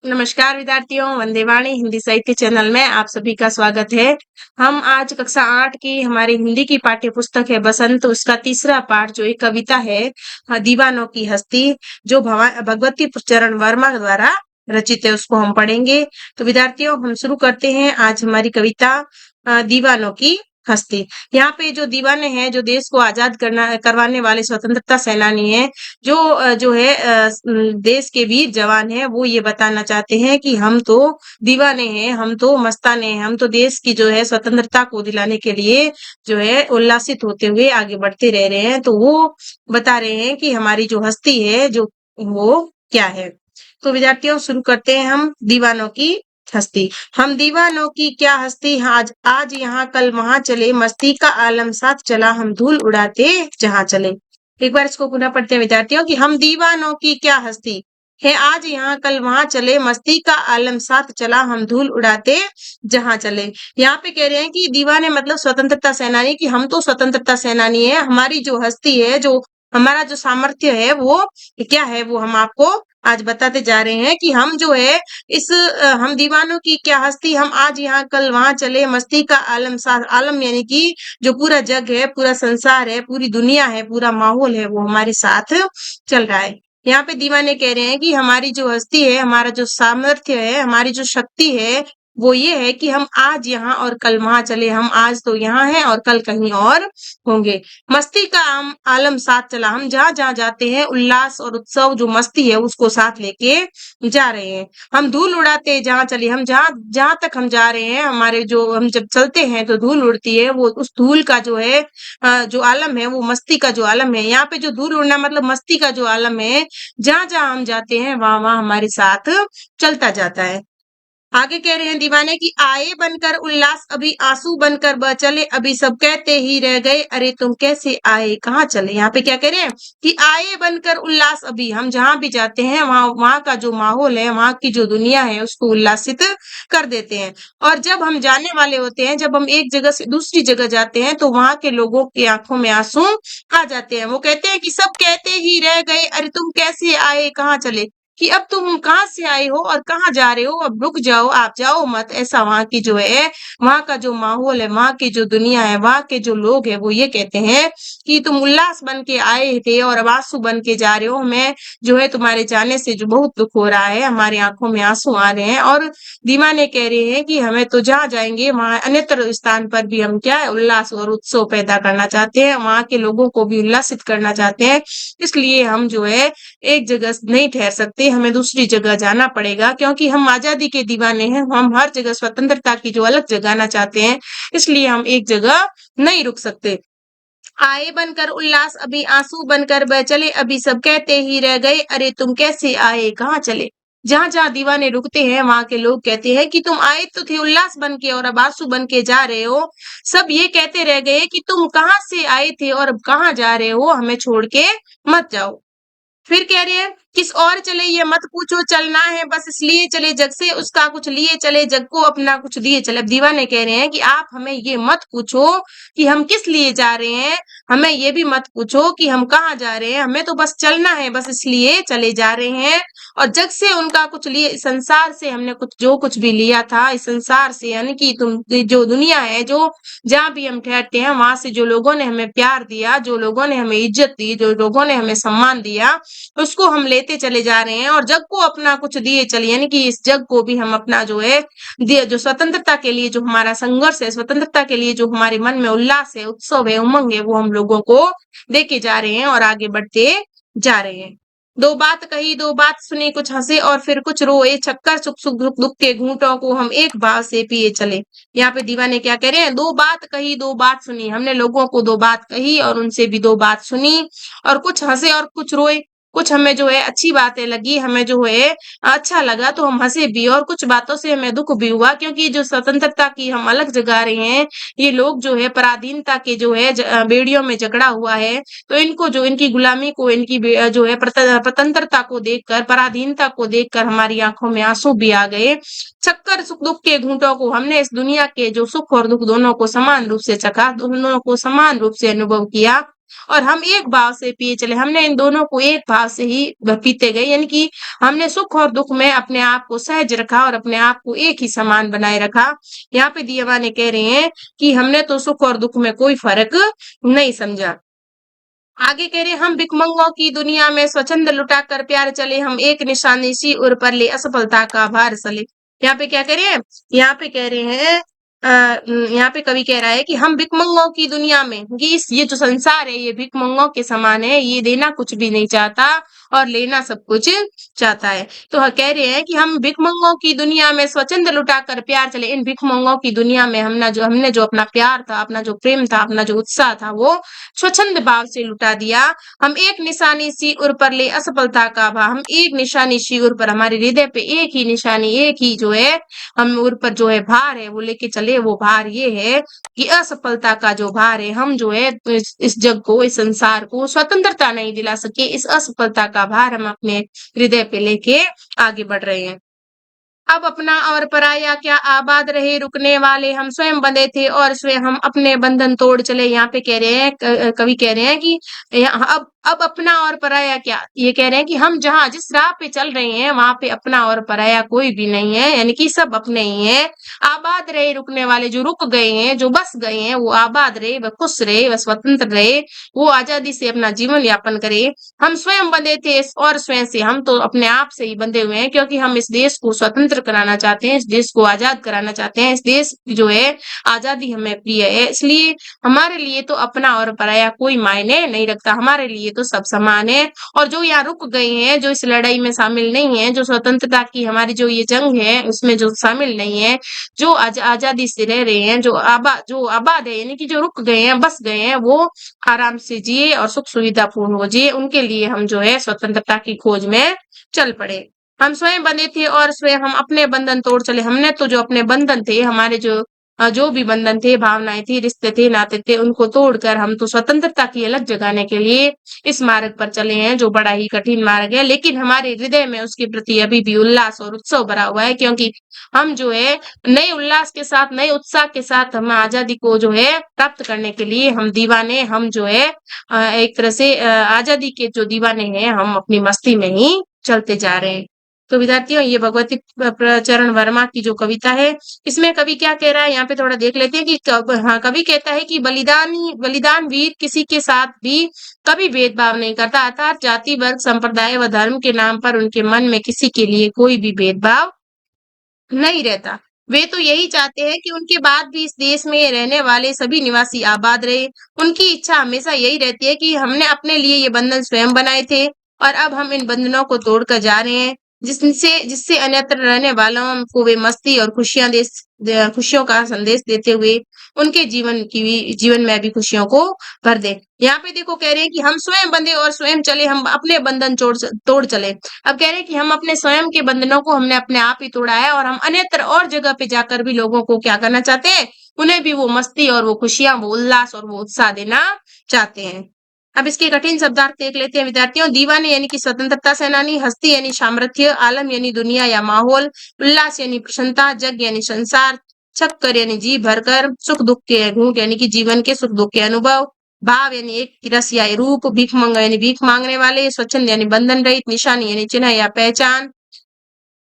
नमस्कार विद्यार्थियों, वंदे वाणी हिंदी साहित्य चैनल में आप सभी का स्वागत है। हम आज कक्षा 8 की हमारी हिंदी की पाठ्य पुस्तक है बसंत, उसका तीसरा पाठ जो एक कविता है दीवानों की हस्ती, जो भगवती चरण वर्मा द्वारा रचित है, उसको हम पढ़ेंगे। तो विद्यार्थियों, हम शुरू करते हैं आज हमारी कविता दीवानों की हस्ती। यहाँ पे जो दीवाने हैं, जो देश को आजाद करवाने वाले स्वतंत्रता सेनानी हैं, जो है देश के वीर जवान हैं, वो ये बताना चाहते हैं कि हम तो दीवाने हैं, हम तो मस्ताने हैं, हम तो देश की जो है स्वतंत्रता को दिलाने के लिए जो है उल्लासित होते हुए आगे बढ़ते रह रहे हैं। तो वो बता रहे हैं कि हमारी जो हस्ती है जो वो क्या है। तो विद्यार्थियों, शुरू करते हैं हम दीवानों की हस्ती। हम दीवानों की क्या हस्ती, आज आज यहाँ कल वहां चले, मस्ती का आलम साथ चला, हम धूल उड़ाते जहां चले। एक बार इसको पुनः पढ़ते हैं विद्यार्थियों कि हम दीवानों की क्या हस्ती है, आज यहाँ कल वहां चले, मस्ती का आलम साथ चला, हम धूल उड़ाते जहां चले। यहाँ पे कह रहे हैं कि दीवाने मतलब स्वतंत्रता सेनानी, कि हम तो स्वतंत्रता सेनानी है, हमारी जो हस्ती है, जो हमारा जो सामर्थ्य है वो क्या है, वो हम आपको आज बताते जा रहे हैं कि हम जो है हम दीवानों की क्या हस्ती, हम आज यहाँ कल वहां चले, मस्ती का आलम साथ, आलम यानी कि जो पूरा जग है, पूरा संसार है, पूरी दुनिया है, पूरा माहौल है, वो हमारे साथ चल रहा है। यहाँ पे दीवाने कह रहे हैं कि हमारी जो हस्ती है, हमारा जो सामर्थ्य है, हमारी जो शक्ति है, वो ये है कि हम आज यहाँ और कल वहां चले। हम आज तो यहाँ हैं और कल कहीं और होंगे। मस्ती का आलम साथ चला, हम जहाँ जहाँ जाते हैं उल्लास और उत्सव जो मस्ती है उसको साथ लेके जा रहे हैं। हम धूल उड़ाते जहाँ चले, हम जहाँ जहाँ तक हम जा रहे हैं, हमारे जो हम जब चलते हैं तो धूल उड़ती है, वो उस धूल का जो है जो आलम है, वो मस्ती का जो आलम है। यहाँ पे जो धूल उड़ना मतलब मस्ती का जो आलम है, जहाँ जहाँ हम जाते हैं वहां वहां हमारे साथ चलता जाता है। आगे कह रहे हैं दीवाने की आए बनकर उल्लास, अभी आंसू बनकर बह चले, अभी सब कहते ही रह गए, अरे तुम कैसे आए कहाँ चले। यहाँ पे क्या कह रहे हैं कि आए बनकर उल्लास, अभी हम जहां भी जाते हैं वहां वहां का जो माहौल है, वहां की जो दुनिया है, उसको उल्लासित कर देते हैं। और जब हम जाने वाले होते हैं, जब हम एक जगह से दूसरी जगह जाते हैं, तो वहां के लोगों की आंखों में आंसू आ जाते हैं। वो कहते हैं कि सब कहते ही रह गए, अरे तुम कैसे आए कहाँ चले, कि अब तुम कहाँ से आए हो और कहाँ जा रहे हो, अब रुक जाओ, आप जाओ मत। ऐसा वहां की जो है, वहां का जो माहौल है, वहां की जो दुनिया है, वहां के जो लोग है, वो ये कहते हैं कि तुम उल्लास बन के आए थे और अब आंसू बन के जा रहे हो। हमें जो है तुम्हारे जाने से जो बहुत दुख हो रहा है, हमारी आंखों में आंसू आ रहे हैं। और दीवाने कह रहे हैं कि हमें तो जहाँ जाएंगे वहां अन्यत्र स्थान पर भी हम क्या है उल्लास और उत्सव पैदा करना चाहते हैं, वहां के लोगों को भी उल्लासित करना चाहते हैं। इसलिए हम जो है एक जगह नहीं ठहर सकते, हमें दूसरी जगह जाना पड़ेगा, क्योंकि हम आजादी के दीवाने हैं, हम हर जगह स्वतंत्रता की जो अलग जगाना चाहते हैं, इसलिए हम एक जगह नहीं रुक सकते। आए बनकर उल्लास, अभी आंसू बनकर बह चले, अभी सब कहते ही रह गए, अरे तुम कैसे आए कहाँ चले। जहां जहां दीवाने रुकते हैं, वहां के लोग कहते हैं कि तुम आए तो थे उल्लास बन के और अब आंसू बन के जा रहे हो। सब ये कहते रह गए कि तुम कहाँ से आए थे और अब कहाँ जा रहे हो, हमें छोड़ के मत जाओ। फिर कह रहे हैं किस और चले ये मत पूछो, चलना है बस इसलिए चले, जग से उसका कुछ लिए चले, जग को अपना कुछ दिए चले। अब दीवाने कह रहे हैं कि आप हमें ये मत पूछो कि हम किस लिए जा रहे हैं, हमें ये भी मत पूछो कि हम कहाँ जा रहे हैं, हमें तो बस चलना है, बस इसलिए चले जा रहे हैं। और जग से उनका कुछ लिए, इस संसार से हमने कुछ जो कुछ भी लिया था, इस संसार से यानी कि तुम जो दुनिया है, जो जहाँ भी हम ठहरते हैं, वहां से जो लोगों ने हमें प्यार दिया, जो लोगों ने हमें इज्जत दी, जो लोगों ने हमें सम्मान दिया, उसको हम लेते चले जा रहे हैं। और जग को अपना कुछ दिए चले, यानी कि इस जग को भी हम अपना जो है जो स्वतंत्रता के लिए जो हमारा संघर्ष है, स्वतंत्रता के लिए जो हमारे मन में उल्लास है, उत्सव है, उमंग है, वो हम लोगों को देके जा रहे हैं और आगे बढ़ते जा रहे हैं। दो बात कही दो बात सुनी, कुछ हंसे और फिर कुछ रोए, चक्कर सुख सुख दुख दुख के घूंटों को हम एक भाव से पिए चले। यहाँ पे दीवाने क्या कह रहे हैं, दो बात कही दो बात सुनी, हमने लोगों को दो बात कही और उनसे भी दो बात सुनी, और कुछ हंसे और कुछ रोए। कुछ हमें जो है अच्छी बातें लगी, हमें जो है अच्छा लगा तो हम हंसे भी, और कुछ बातों से हमें दुख भी हुआ, क्योंकि जो स्वतंत्रता की हम अलग जगा रहे हैं, ये लोग जो है पराधीनता के जो है बेड़ियों में जकड़ा हुआ है। तो इनको जो इनकी गुलामी को, इनकी जो है स्वतंत्रता को देखकर, पराधीनता को देखकर हमारी आंखों में आंसू भी आ गए। चक्कर सुख दुख के घूंटों को, हमने इस दुनिया के जो सुख और दुख दोनों को समान रूप से चखा, दोनों को समान रूप से अनुभव किया। और हम एक भाव से पिए चले, हमने इन दोनों को एक भाव से ही पीते गए, यानी कि हमने सुख और दुख में अपने आप को सहज रखा और अपने आप को एक ही समान बनाए रखा। यहाँ पे दियावाने कह रहे हैं कि हमने तो सुख और दुख में कोई फर्क नहीं समझा। आगे कह रहे हैं, हम भिखमंगों की दुनिया में स्वच्छंद लुटा कर प्यार चले, हम एक निशानी सी उर पर ले असफलता का भार सले। यहाँ पे क्या कह रहे हैं, यहाँ पे कह रहे हैं यहाँ पे कवि कह रहा है कि हम भिखमंगों की दुनिया में, कि ये जो संसार है ये भिखमंगों के समान है, ये देना कुछ भी नहीं चाहता और लेना सब कुछ चाहता है। तो कह रहे हैं कि हम भिखमंगों की दुनिया में स्वच्छंद लुटा कर प्यार चले, इन भिखमंगों की दुनिया में हमने जो अपना प्यार था, अपना जो प्रेम था, अपना जो उत्साह था, वो स्वच्छंद भाव से लुटा दिया। हम एक निशानी सी उर पर ले असफलता का भार, हम एक निशानी सी उर पर, हमारे हृदय पे एक ही निशानी, एक ही जो है हम उर पर जो है भार है वो लेके चले। वो भार ये है कि असफलता का जो भार है, हम जो है तो इस जग को, इस संसार को स्वतंत्रता नहीं दिला सके, इस असफलता का भार हम अपने हृदय पे लेके आगे बढ़ रहे हैं। अब अपना और पराया क्या आबाद रहे रुकने वाले, हम स्वयं बंधे थे और स्वयं हम अपने बंधन तोड़ चले। यहाँ पे कह रहे हैं कवि कह रहे हैं कि अब अपना और पराया क्या, ये कह रहे हैं कि हम जहाँ जिस राह पे चल रहे हैं वहां पे अपना और पराया कोई भी नहीं है, यानी कि सब अपने ही हैं। आबाद रहे रुकने वाले, जो रुक गए हैं, जो बस गए हैं, वो आबाद रहे, वह खुश रहे, वह स्वतंत्र रहे, वो आजादी से अपना जीवन यापन करे। हम स्वयं बंधे थे और स्वयं से, हम तो अपने आप से ही बंधे हुए हैं, क्योंकि हम इस देश को स्वतंत्र कराना चाहते हैं, इस देश को आजाद कराना चाहते हैं, इस देश की जो है आजादी हमें प्रिय है। इसलिए हमारे लिए तो अपना और पराया कोई मायने नहीं रखता, हमारे लिए तो सब समान है। और जो यहाँ रुक गए हैं, जो इस लड़ाई में शामिल नहीं है, जो स्वतंत्रता की हमारी जो ये जंग है उसमें जो शामिल नहीं है, जो आजादी से रह रहे हैं, जो आबाद है, यानी कि जो रुक गए हैं, बस गए हैं, वो आराम से जिए और सुख सुविधा पूर्ण हो जिए, उनके लिए हम जो है स्वतंत्रता की खोज में चल पड़े। हम स्वयं बंधे थे और स्वयं हम अपने बंधन तोड़ चले, हमने तो जो अपने बंधन थे, हमारे जो भी बंधन थे, भावनाएं थी, रिश्ते थे, नाते थे, उनको तोड़कर हम तो स्वतंत्रता की अलग जगाने के लिए इस मार्ग पर चले हैं, जो बड़ा ही कठिन मार्ग है, लेकिन हमारे हृदय में उसके प्रति अभी भी उल्लास और उत्सव भरा हुआ है, क्योंकि हम जो है नए उल्लास के साथ, नए उत्साह के साथ हम आजादी को जो है प्राप्त करने के लिए हम दीवाने, हम जो है एक तरह से आजादी के जो दीवाने हैं, हम अपनी मस्ती में ही चलते जा रहे हैं। तो विद्यार्थियों, ये भगवती चरण वर्मा की जो कविता है, इसमें कवि क्या कह रहा है यहाँ पे थोड़ा देख लेते हैं कि कवि कहता है कि बलिदान वीर किसी के साथ भी कभी भेदभाव नहीं करता, अर्थात जाति, वर्ग, संप्रदाय व धर्म के नाम पर उनके मन में किसी के लिए कोई भी भेदभाव नहीं रहता। वे तो यही चाहते हैं कि उनके बाद भी इस देश में रहने वाले सभी निवासी आबाद रहे। उनकी इच्छा हमेशा यही रहती है कि हमने अपने लिए ये बंधन स्वयं बनाए थे और अब हम इन बंधनों को तोड़कर जा रहे हैं, जिससे जिससे अन्यत्र रहने वालों को वे मस्ती और खुशियों का संदेश देते हुए उनके जीवन में भी खुशियों को भर दे। यहाँ पे देखो कह रहे हैं कि हम स्वयं बंधे और स्वयं चले, हम अपने बंधन तोड़ चले। अब कह रहे हैं कि हम अपने स्वयं के बंधनों को हमने अपने आप ही तोड़ा है और हम अन्यत्र और जगह पे जाकर भी लोगों को क्या करना चाहते हैं, उन्हें भी वो मस्ती और वो खुशियां, वो उल्लास और वो उत्साह देना चाहते हैं। अब इसके कठिन शब्दार्थ देख लेते हैं विद्यार्थियों। दीवाने यानी कि स्वतंत्रता सेनानी, हस्ती यानी सामर्थ्य, आलम यानी दुनिया या माहौल, उल्लास यानी प्रसन्नता, जग यानी संसार, छक्कर यानी जी भरकर, सुख दुख के घूंट यानी कि जीवन के सुख दुख के अनुभव, भाव यानी एक रस या रूप, भीख यानी भीख मांगने वाले, स्वच्छंद यानी बंधन रहित, निशानी यानी चिन्ह या पहचान,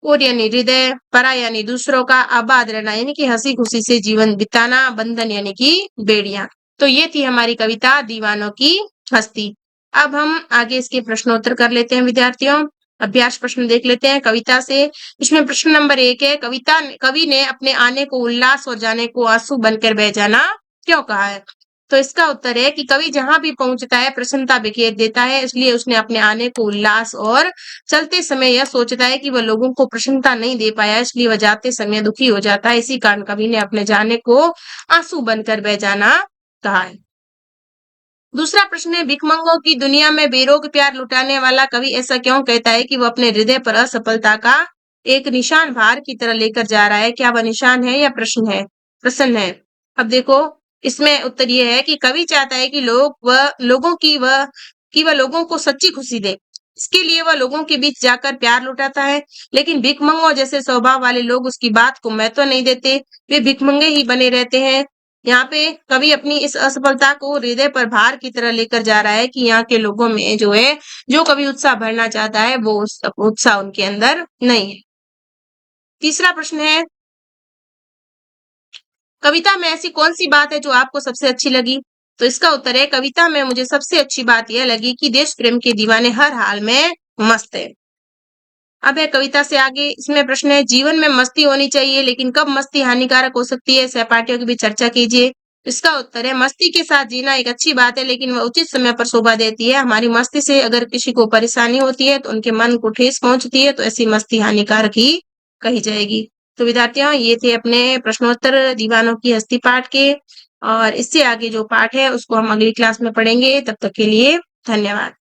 और यानी हृदय, परा यानी दूसरों का, आबाद रहना यानी कि हंसी खुशी से जीवन बिताना, बंधन यानी कि बेड़ियां। तो ये थी हमारी कविता दीवानों की हस्ती। अब हम आगे इसके प्रश्नोत्तर कर लेते हैं विद्यार्थियों। अभ्यास प्रश्न देख लेते हैं कविता से। इसमें प्रश्न नंबर 1 है, कवि ने अपने आने को उल्लास और जाने को आंसू बनकर बह जाना क्यों कहा है? तो इसका उत्तर है कि कवि जहां भी पहुंचता है प्रसन्नता बिखेर देता है, इसलिए उसने अपने आने को उल्लास और चलते समय यह सोचता है कि वह लोगों को प्रसन्नता नहीं दे पाया, इसलिए वह जाते समय दुखी हो जाता है। इसी कारण कवि ने अपने जाने को आंसू बनकर बह जाना कहा है। दूसरा प्रश्न है, भिखमंगों की दुनिया में बेरोग प्यार लुटाने वाला कवि ऐसा क्यों कहता है कि वह अपने हृदय पर असफलता का एक निशान भार की तरह लेकर जा रहा है? क्या वह निशान है या प्रश्न है? अब देखो, इसमें उत्तर यह है कि कवि चाहता है कि वह लोगों को सच्ची खुशी दे। इसके लिए वह लोगों के बीच जाकर प्यार लुटाता है, लेकिन भिखमंगों जैसे स्वभाव वाले लोग उसकी बात को महत्व नहीं देते, वे भिखमंगे ही बने रहते हैं। यहाँ पे कवि अपनी इस असफलता को हृदय पर भार की तरह लेकर जा रहा है कि यहाँ के लोगों में जो है, जो कवि उत्साह भरना चाहता है, वो उत्साह उनके अंदर नहीं है। तीसरा प्रश्न है, कविता में ऐसी कौन सी बात है जो आपको सबसे अच्छी लगी? तो इसका उत्तर है, कविता में मुझे सबसे अच्छी बात यह लगी कि देश प्रेम के दीवाने हर हाल में मस्त है। अब है कविता से आगे, इसमें प्रश्न है, जीवन में मस्ती होनी चाहिए, लेकिन कब मस्ती हानिकारक हो सकती है? सहपाठियों की भी चर्चा कीजिए। इसका उत्तर है, मस्ती के साथ जीना एक अच्छी बात है, लेकिन वह उचित समय पर शोभा देती है। हमारी मस्ती से अगर किसी को परेशानी होती है, तो उनके मन को ठेस पहुंचती है, तो ऐसी मस्ती हानिकारक ही कही जाएगी। तो विद्यार्थियों, ये थे अपने प्रश्नोत्तर दीवानों की हस्ती पाठ के, और इससे आगे जो पाठ है उसको हम अगली क्लास में पढ़ेंगे। तब तक के लिए धन्यवाद।